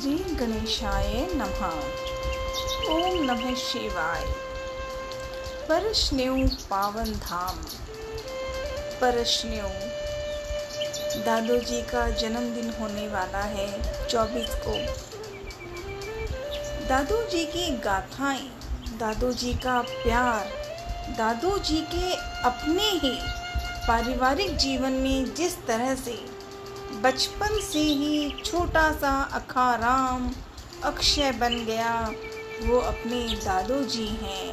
श्री गणेशाय नमः। ओम नमः शिवाय। परशन्यु पावन धाम। परशन्यु दादू जी का जन्मदिन होने वाला है 24 को। दादू जी की गाथाएं, दादू जी का प्यार, दादू जी के अपने ही पारिवारिक जीवन में जिस तरह से बचपन से ही छोटा सा अखाराम अक्षय बन गया, वो अपने दादू जी हैं।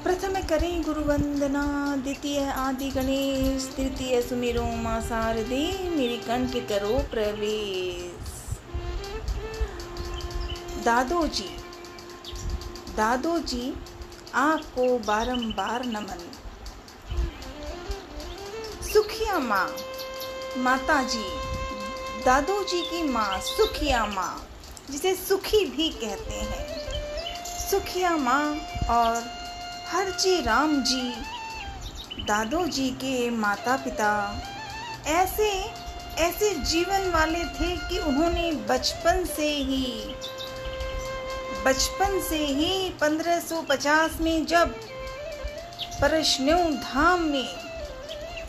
प्रथम करें गुरु वंदना, द्वितीय आदि गणेश, तृतीय सुमिरो मां शारदे, मेरी कंठ करो प्रवेश। दादू जी आपको बारंबार नमन। सुखिया माँ, माता जी, दादू जी की माँ सुखिया माँ, जिसे सुखी भी कहते हैं। सुखिया माँ और हरजी राम जी, दादू जी के माता पिता ऐसे जीवन वाले थे कि उन्होंने बचपन से ही 1550 में जब परशन्यु धाम में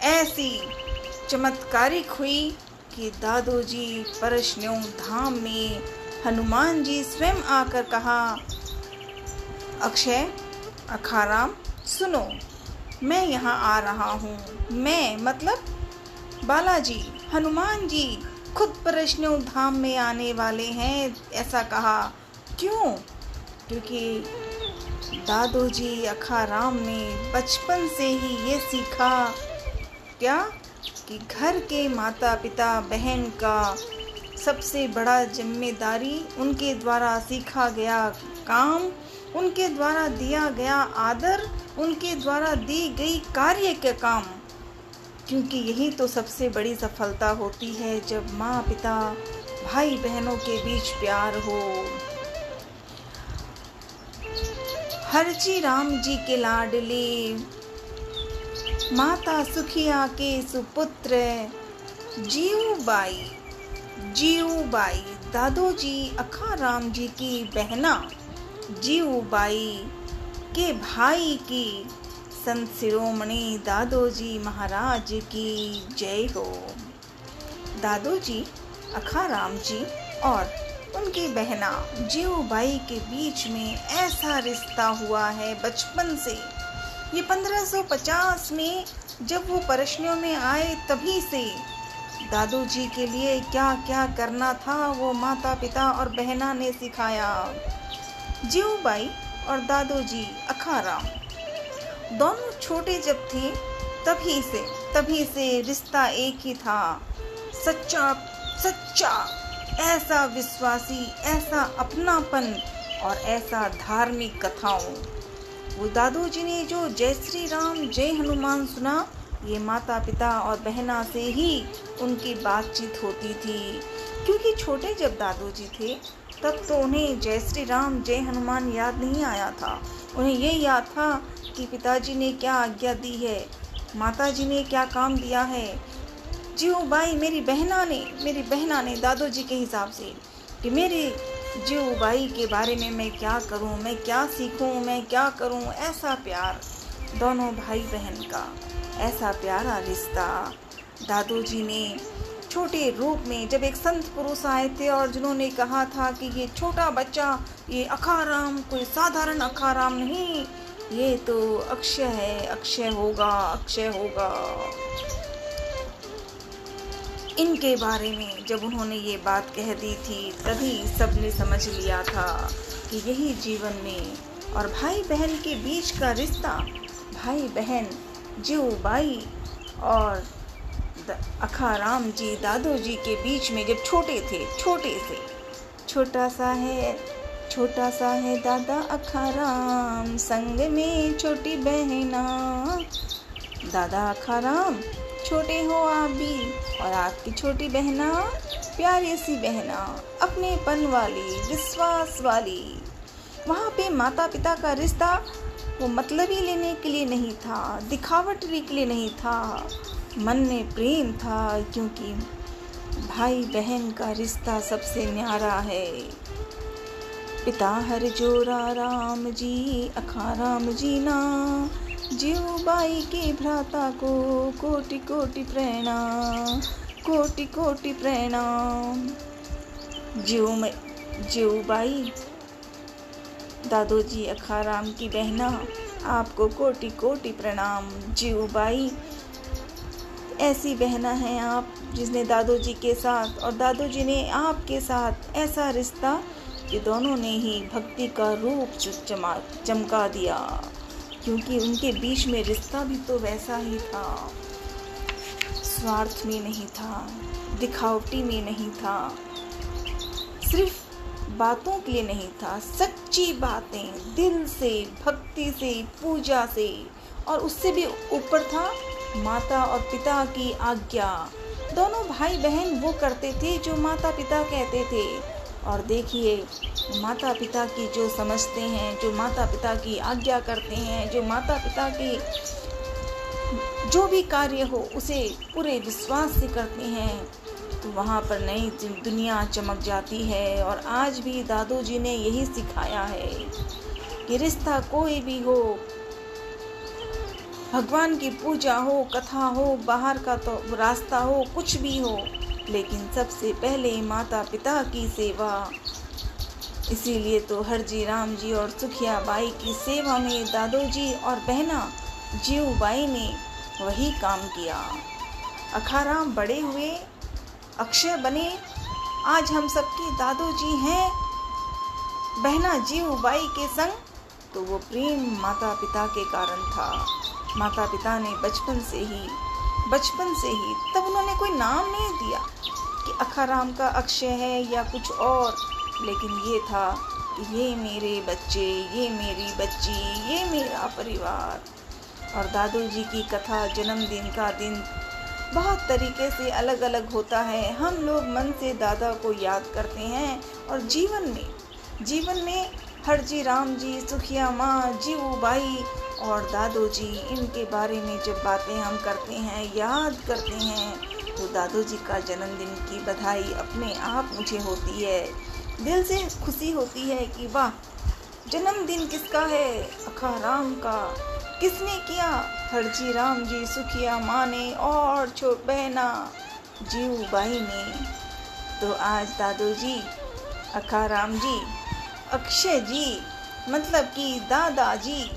ऐसी चमत्कारिक हुई कि दादू जी परशन्यु धाम में हनुमान जी स्वयं आकर कहा, अक्षय अखाराम सुनो, मैं यहाँ आ रहा हूँ। मैं मतलब बालाजी, हनुमान जी खुद परशन्यु धाम में आने वाले हैं, ऐसा कहा। क्यों? क्योंकि दादू जी अखाराम ने बचपन से ही ये सीखा, क्या कि घर के माता पिता बहन का सबसे बड़ा जिम्मेदारी, उनके द्वारा सीखा गया काम, उनके द्वारा दिया गया आदर, उनके द्वारा दी गई कार्य के काम, क्योंकि यही तो सबसे बड़ी सफलता होती है जब माँ पिता भाई बहनों के बीच प्यार हो। हरजी राम जी के लाडले, माता सुखिया के सुपुत्र जीवूबाई, दादू जी अखाराम जी की बहना जीवूबाई के भाई की संत शिरोमणि दादू जी महाराज की जय हो। दादू जी अखाराम जी और उनकी बहना जीवूबाई के बीच में ऐसा रिश्ता हुआ है बचपन से। ये 1550 में जब वो परशन्यु में आए, तभी से दादू जी के लिए क्या क्या करना था वो माता पिता और बहना ने सिखाया। जीवूबाई और दादू जी अखाराम दोनों छोटे जब थे तभी से रिश्ता एक ही था, सच्चा, ऐसा विश्वासी, ऐसा अपनापन और ऐसा धार्मिक कथाओं। वो दादू जी ने जो जय श्री राम जय हनुमान सुना, ये माता पिता और बहना से ही उनकी बातचीत होती थी। क्योंकि छोटे जब दादू जी थे तब तो उन्हें जय श्री राम जय हनुमान याद नहीं आया था। उन्हें ये याद था कि पिताजी ने क्या आज्ञा दी है, माताजी ने क्या काम दिया है। जीवूबाई मेरी बहना ने दादू जी के हिसाब से कि मेरी जीवूबाई के बारे में मैं क्या करूं, मैं क्या सीखूं, मैं क्या करूं। ऐसा प्यार दोनों भाई बहन का, ऐसा प्यारा रिश्ता। दादू जी ने छोटे रूप में जब एक संत पुरुष आए थे और जिन्होंने कहा था कि ये छोटा बच्चा, ये अखाराम कोई साधारण अखाराम नहीं, ये तो अक्षय है, अक्षय होगा। इनके बारे में जब उन्होंने ये बात कह दी थी, तभी सबने समझ लिया था कि यही जीवन में और भाई बहन के बीच का रिश्ता, भाई बहन जीवूबाई और अखाराम जी दादू जी के बीच में जब छोटे थे, छोटा सा है दादा अखाराम, संग में छोटी बहना। दादा अखाराम छोटे हो आप भी, और आपकी छोटी बहना प्यारी सी बहना, अपनेपन वाली, विश्वास वाली। वहाँ पे माता पिता का रिश्ता वो मतलबी लेने के लिए नहीं था, दिखावटी के लिए नहीं था, मन में प्रेम था, क्योंकि भाई बहन का रिश्ता सबसे न्यारा है। पिता हर जोरा राम जी, अखा राम जी ना, जीव बाई के भ्राता को कोटि कोटि प्रणाम, कोटि कोटि प्रणाम। जीव बाई, दादोजी अखाराम की बहना, आपको कोटि कोटि प्रणाम। जीव बाई, ऐसी बहना हैं आप जिसने दादोजी के साथ और दादोजी ने आपके साथ ऐसा रिश्ता कि दोनों ने ही भक्ति का रूप चमका दिया, क्योंकि उनके बीच में रिश्ता भी तो वैसा ही था, स्वार्थ में नहीं था, दिखावटी में नहीं था, सिर्फ बातों के लिए नहीं था, सच्ची बातें दिल से, भक्ति से, पूजा से, और उससे भी ऊपर था माता और पिता की आज्ञा। दोनों भाई बहन वो करते थे जो माता पिता कहते थे। और देखिए, माता पिता की जो समझते हैं, जो माता पिता की आज्ञा करते हैं, जो माता पिता की जो भी कार्य हो उसे पूरे विश्वास से करते हैं, तो वहाँ पर नई दुनिया चमक जाती है। और आज भी दादोजी ने यही सिखाया है कि रिश्ता कोई भी हो, भगवान की पूजा हो, कथा हो, बाहर का तो रास्ता हो, कुछ भी हो, लेकिन सबसे पहले माता पिता की सेवा। इसीलिए तो हरजी राम जी और सुखिया बाई की सेवा में दादोजी और बहना जीव बाई ने वही काम किया। अखाराम बड़े हुए, अक्षय बने, आज हम सबके दादोजी हैं बहना जीव बाई के संग, तो वो प्रेम माता पिता के कारण था। माता पिता ने बचपन से ही तब उन्होंने कोई नाम नहीं दिया कि अखाराम का अक्षय है या कुछ और, लेकिन ये था कि ये मेरे बच्चे, ये मेरी बच्ची, ये मेरा परिवार। और दादोजी की कथा, जन्मदिन का दिन बहुत तरीके से अलग अलग होता है। हम लोग मन से दादा को याद करते हैं, और जीवन में हरजी राम जी, सुखिया माँ, जीव बाई और दादोजी, इनके बारे में जब बातें हम करते हैं, याद करते हैं, तो दादोजी का जन्मदिन की बधाई अपने आप मुझे होती है। दिल से खुशी होती है कि वाह, जन्मदिन किसका है? अखाराम का। किसने किया? हरजी राम जी, सुखिया माँ ने और छोट बहना जीव बाई ने। तो आज दादोजी, अखाराम जी, अक्षय जी, मतलब कि दादाजी,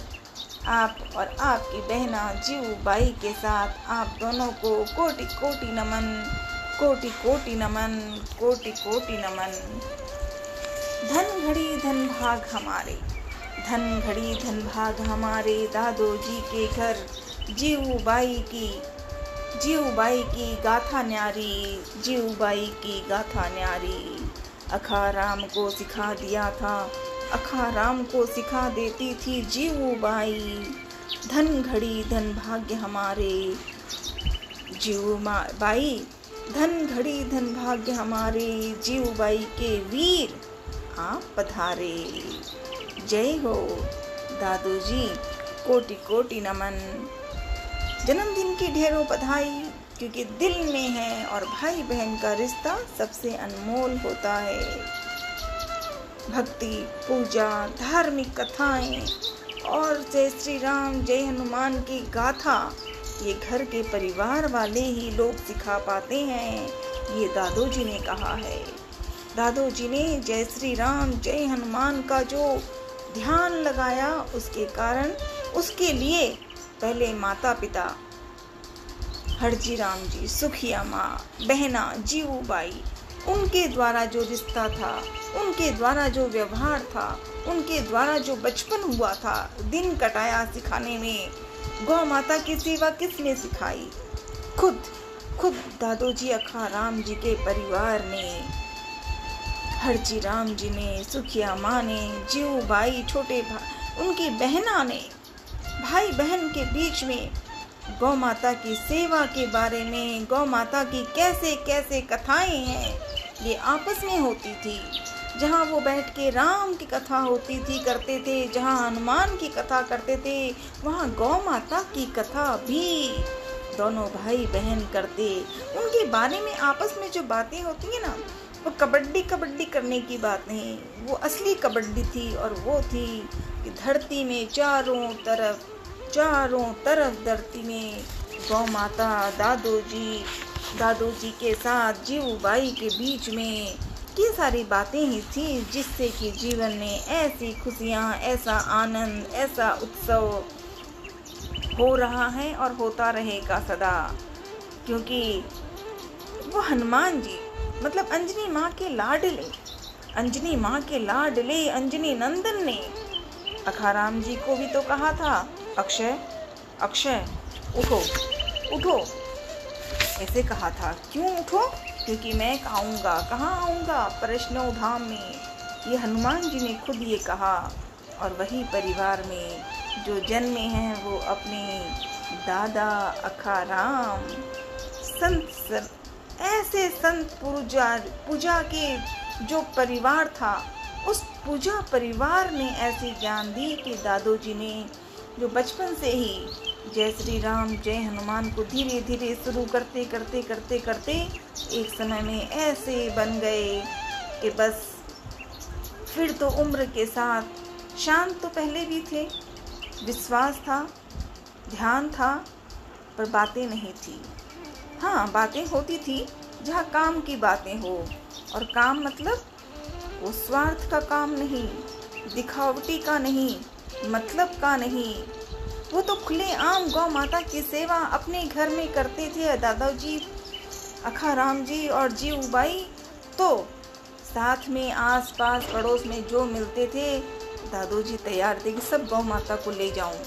आप और आपकी बहना जीव बाई के साथ आप दोनों को कोटि कोटि नमन, कोटि कोटि नमन, कोटि कोटि नमन। धन घड़ी धन भाग हमारे, धन घड़ी धन भाग हमारे, दादोजी के घर जीव बाई की गाथा न्यारी, जीव बाई की गाथा न्यारी। अखाराम को सिखा दिया था, अखाराम को सिखा देती थी जीव बाई। धन घड़ी धन भाग्य हमारे, जीव बाई, धन घड़ी धन भाग्य हमारे, जीव बाई के वीर आप पधारे। जय हो दादोजी, कोटि कोटि नमन। जन्मदिन की ढेरों बधाई, क्योंकि दिल में है और भाई बहन का रिश्ता सबसे अनमोल होता है। भक्ति, पूजा, धार्मिक कथाएं और जय श्री राम, जय हनुमान की गाथा ये घर के परिवार वाले ही लोग सिखा पाते हैं, ये दादोजी ने कहा है। दादोजी ने जय श्री राम, जय हनुमान का जो ध्यान लगाया, उसके कारण, उसके लिए पहले माता पिता हरजी राम जी, सुखिया माँ, बहना जीव बाई, उनके द्वारा जो रिश्ता था, उनके द्वारा जो व्यवहार था, उनके द्वारा जो बचपन हुआ था, दिन कटाया सिखाने में। गौ माता की सेवा किसने सिखाई? खुद दादोजी अखाराम जी के परिवार ने, हरजी राम जी ने, सुखिया माँ ने, जीव बाई, छोटे भाई, उनकी बहना ने, भाई बहन के बीच में गौ माता की सेवा के बारे में, गौ माता की कैसे कैसे कथाएं हैं, ये आपस में होती थी। जहाँ वो बैठ के राम की कथा होती थी, करते थे, जहाँ हनुमान की कथा करते थे, वहाँ गौ माता की कथा भी दोनों भाई बहन करते। उनके बारे में आपस में जो बातें होती हैं ना, वो कबड्डी कबड्डी करने की बात नहीं, वो असली कबड्डी थी। और वो थी कि धरती में चारों तरफ धरती में गौ माता दादोजी के साथ जीवूबाई के बीच में ये सारी बातें ही थी, जिससे कि जीवन में ऐसी खुशियाँ, ऐसा आनंद, ऐसा उत्सव हो रहा है और होता रहेगा सदा। क्योंकि वो हनुमान जी मतलब अंजनी माँ के लाडले अंजनी नंदन ने अखाराम जी को भी तो कहा था, अक्षय उठो। ऐसे कहा था, क्यों उठो? क्योंकि मैं आऊँगा। कहाँ आऊँगा? परशुराम धाम में। ये हनुमान जी ने खुद ये कहा। और वही परिवार में जो जन्मे हैं वो अपने दादा अखाराम ऐसे संत पूजा के जो परिवार था, उस पूजा परिवार ने ऐसी ज्ञान दी कि दादोजी ने जो बचपन से ही जय श्री राम जय हनुमान को धीरे धीरे शुरू करते एक समय में ऐसे बन गए कि बस फिर तो उम्र के साथ शांत तो पहले भी थे, विश्वास था, ध्यान था, पर बातें नहीं थी। हाँ, बातें होती थी जहाँ काम की बातें हो, और काम मतलब वो स्वार्थ का काम नहीं, दिखावटी का नहीं, मतलब का नहीं। वो तो खुले आम गौ माता की सेवा अपने घर में करते थे दादाजी अखाराम जी और जीवूबाई। तो साथ में आस पास पड़ोस में जो मिलते थे, दादोजी तैयार थे कि सब गौ माता को ले जाऊं।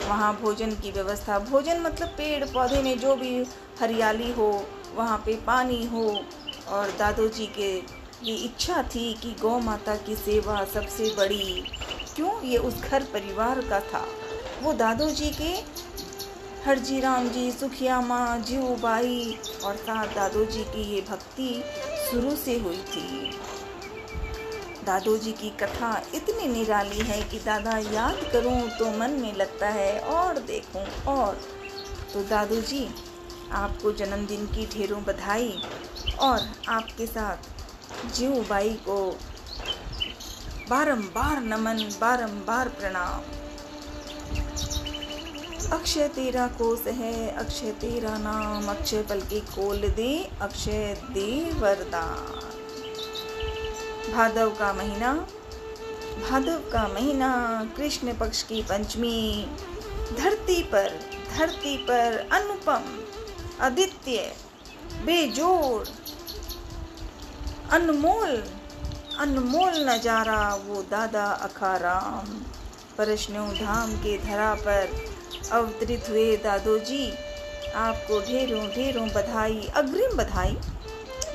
वहाँ भोजन की व्यवस्था, भोजन मतलब पेड़ पौधे में जो भी हरियाली हो, वहाँ पे पानी हो। और दादोजी के ये इच्छा थी कि गौ माता की सेवा सबसे बड़ी, क्यों? ये उस घर परिवार का था। वो दादोजी के हरजीराम जी, सुखिया माँ, जीवूबाई और साथ दादोजी की ये भक्ति शुरू से हुई थी। दादोजी की कथा इतनी निराली है कि दादा याद करूं तो मन में लगता है और देखूं और। तो दादोजी, आपको जन्मदिन की ढेरों बधाई, और आपके साथ जीवूबाई को बारंबार नमन, बारंबार प्रणाम। अक्षय तेरा कोस है, अक्षय तेरा नाम, अक्षय पल के खोल दे, अक्षय दे वरदान। भादव का महीना, कृष्ण पक्ष की पंचमी, धरती पर अनुपम, अद्वितीय, बेजोड़, अनमोल नजारा वो दादा अखाराम परशुराम धाम के धरा पर अवतरित हुए। दादोजी, आपको ढेरों बधाई, अग्रिम बधाई।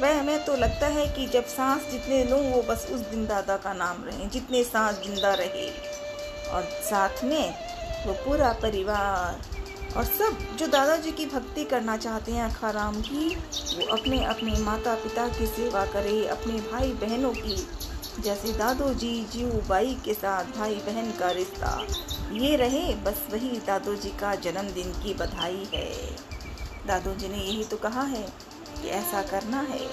वह हमें तो लगता है कि जब सांस जितने लूँ वो बस उस दिन दादा का नाम रहे, जितने सांस जिंदा रहे। और साथ में वो पूरा परिवार और सब जो दादाजी की भक्ति करना चाहते हैं अखाराम की, वो अपने अपने माता पिता की सेवा करे, अपने भाई बहनों की, जैसे दादोजी जीवूबाई के साथ भाई बहन का रिश्ता ये रहे। बस वही दादोजी का जन्मदिन की बधाई है। दादोजी ने यही तो कहा है कि ऐसा करना है,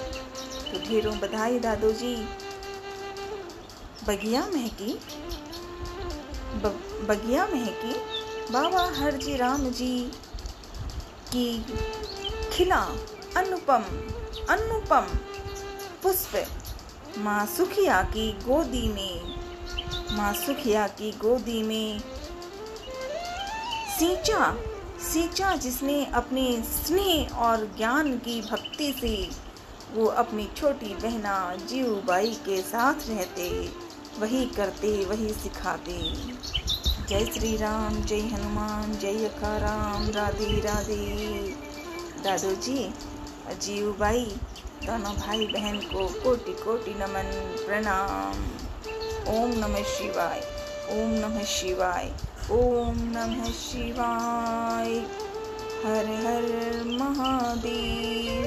तो ढेरों बधाई दादोजी। बगिया महकी बाबा हरजीराम जी की खिला अनुपम पुष्प माँ सुखिया की गोदी में सींचा जिसने अपने स्नेह और ज्ञान की भक्ति से। वो अपनी छोटी बहना जीवूबाई के साथ रहते, वही करते, वही सिखाते। जय श्री राम, जय हनुमान, जय अखाराम, राधे राधे। दादोजी, जीवूबाई दोनों भाई बहन को कोटि कोटि नमन, प्रणाम। ओम नमः शिवाय, ओम नमः शिवाय, ओम नमः शिवाय। हर हर महादेव।